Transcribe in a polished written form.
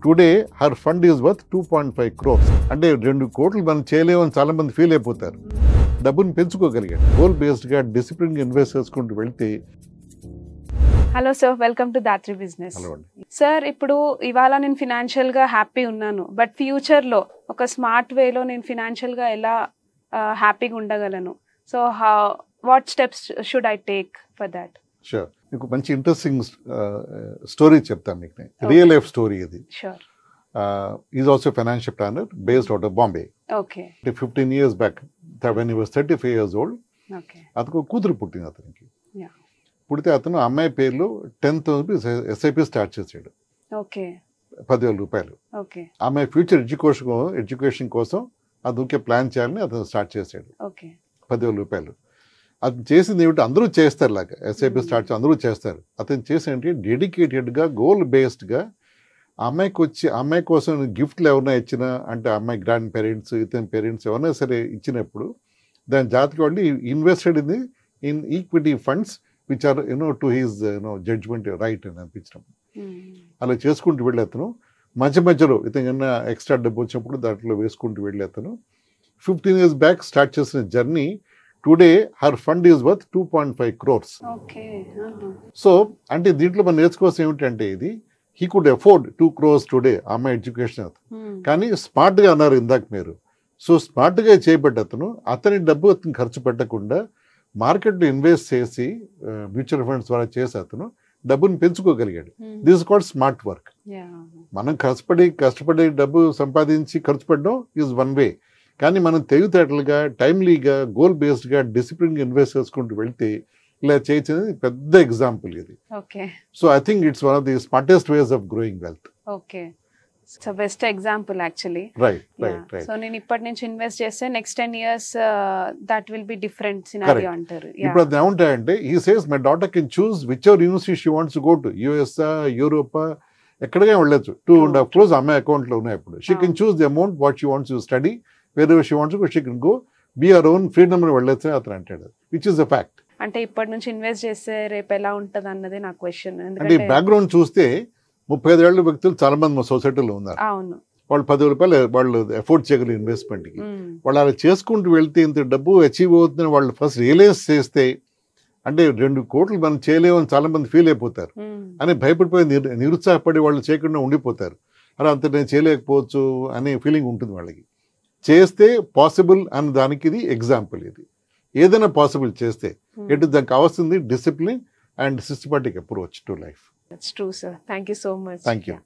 Today her fund is worth 2.5 crores. అంటే 2 కోట్లు మనం చేయలేమని చాలా మంది ఫీల్ అయిపోతారు. డబ్బుని పెంచుకోగలిగాడు. గోల్ బేస్డ్గా డిసిప్లిన్ ఇన్వెస్ట్ చేసుకుంటూ వెళ్తే. Hello sir, welcome to Dhatri business. Sir, ఇప్పుడు ఇవాళ నేను ఫినాన్షియల్ గా హ్యాపీ ఉన్నాను, బట్ ఫ్యూచర్ లో ఒక స్మార్ట్ వేలో నేను ఫినాన్షియల్ గా ఎలా హ్యాపీగా ఉండగలను? So what steps should I take for that? Sure, మీకు మంచి ఇంట్రెస్టింగ్ స్టోరీ చెప్తాను మీకు. రియల్ లైఫ్ స్టోరీ ఇది. Sure. Is also financial planner based out of Bombay. Okay. 15 years back, when he was 35 years old, అతను కూతురు పుట్టింది. అతనికి పుడితే అతను అమ్మాయి పేర్లు 10,000 SIP స్టార్ట్ చేసాడు. ఓకే. 10,000 రూపాయలు. ఓకే. అమ్మాయి ఫ్యూచర్ ఎడ్యుకేషన్ కోసం అతనికి ప్లాన్ చేయాలని అతను స్టార్ట్ చేశాడు. ఓకే. 10,000 రూపాయలు. అతను చేసింది ఏమిటి, అందరూ చేస్తారు లాగా SIP స్టార్ట్ చేసి అందరూ చేస్తారు. అతను చేసేంటి డెడికేటెడ్గా గోల్ బేస్డ్గా అమ్మాయి కోసం గిఫ్ట్లు ఎవరైనా ఇచ్చినా, అంటే అమ్మాయి గ్రాండ్ పేరెంట్స్ ఇతని పేరెంట్స్ ఎవరైనా సరే ఇచ్చినప్పుడు దాని జాతకి వాళ్ళు invested in equity funds which are to his judgement right అని అనిపించినప్పుడు అలా చేసుకుంటూ వెళ్ళి అతను మధ్యలో ఇతను ఎక్స్ట్రా డబ్బు వచ్చినప్పుడు దాంట్లో వేసుకుంటూ వెళ్ళి అతను 15 years బ్యాక్ స్టార్ట్ చేసిన journey. Today her fund is worth 2.5 crores. So అంటే దీంట్లో మనం నేర్చుకోవాల్సిన ఏమిటంటే ఇది he could afford 2 crores today అమ్మాయి ఎడ్యుకేషన్. కానీ స్మార్ట్గా అన్నారు ఇందాక మీరు. సో స్మార్ట్గా చేయబడ్డ అతని డబ్బు అతను ఖర్చు పెట్టకుండా మార్కెట్లో ఇన్వెస్ట్ చేసి మ్యూచువల్ ఫండ్స్ ద్వారా చేసి అతను డబ్బుని పెంచుకోగలిగాడు. This called smart work. మనం కష్టపడి డబ్బు సంపాదించి ఖర్చు పెట్టడం ఈజ్ వన్ వే. కానీ మనం తెలివితేటలుగా టైమ్లీగా గోల్ బేస్డ్గా డిసిప్లిన్గా ఇన్వెస్ట్ చేసుకుంటూ వెళ్తే ఇలా చేయించేది పెద్ద ఎగ్జాంపుల్ ఇది. So I think it's one of the smartest ways of growing wealth. Okay. So best example actually. Right. So నేను ఇప్పటి నుంచి ఇన్వెస్ట్ చేస్తే next 10 years that will be different scenario అంటారు. ఇప్పుడు అది ఏమంటాయంటే he says my daughter can choose whichever university she wants to go to, USA, Europe, ఎక్కడికైనా వెళ్ళొచ్చు. 2.5 crores అమ్మాయి అకౌంట్లో ఉన్నాయి. ఇప్పుడు she can choose the amount what she wants to study, wherever she wants to go, she can go, be her own freedom అని వెళ్ళొచ్చు అతను అంటాడు, విచ్ ఇస్ ద ఫ్యాక్ట్. అంటే ఇప్పటి నుంచి ఇన్వెస్ట్ చేస్తే రేపు ఎలా ఉంటుంది అన్నది నా క్వశ్చన్. అంటే ఈ బ్యాక్గ్రౌండ్ చూస్తే 35 ఏళ్ల వ్యక్తులు చాలా మంది మా సొసైటీలో ఉన్నారు. అవును. వాళ్ళు 10 రూపాయలు వాళ్ళు ఎఫోర్డ్ చేయగలరు ఇన్వెస్ట్మెంట్కి. వాళ్ళు అలా చేసుకుంటూ వెళ్తే ఇంత డబ్బు అచీవ్ అవుతుందని వాళ్ళు ఫస్ట్ రియలైజ్ చేస్తే, అంటే 2 కోట్లు మనం చేయలేమని చాలా మంది ఫీల్ అయిపోతారు అని భయపడిపోయి నిరుత్సాహపడి వాళ్ళు చేయకుండా ఉండిపోతారు. అలా అంత నేను చేయలేకపోవచ్చు అనే ఫీలింగ్ ఉంటుంది వాళ్ళకి. చేస్తే పాసిబుల్ అన్న దానికి ఇది ఎగ్జాంపుల్. ఇది ఏదైనా పాసిబుల్ చేస్తే దానికి కావాల్సింది discipline and systematic approach to life. That's true, sir. Thank you so much. Thank you.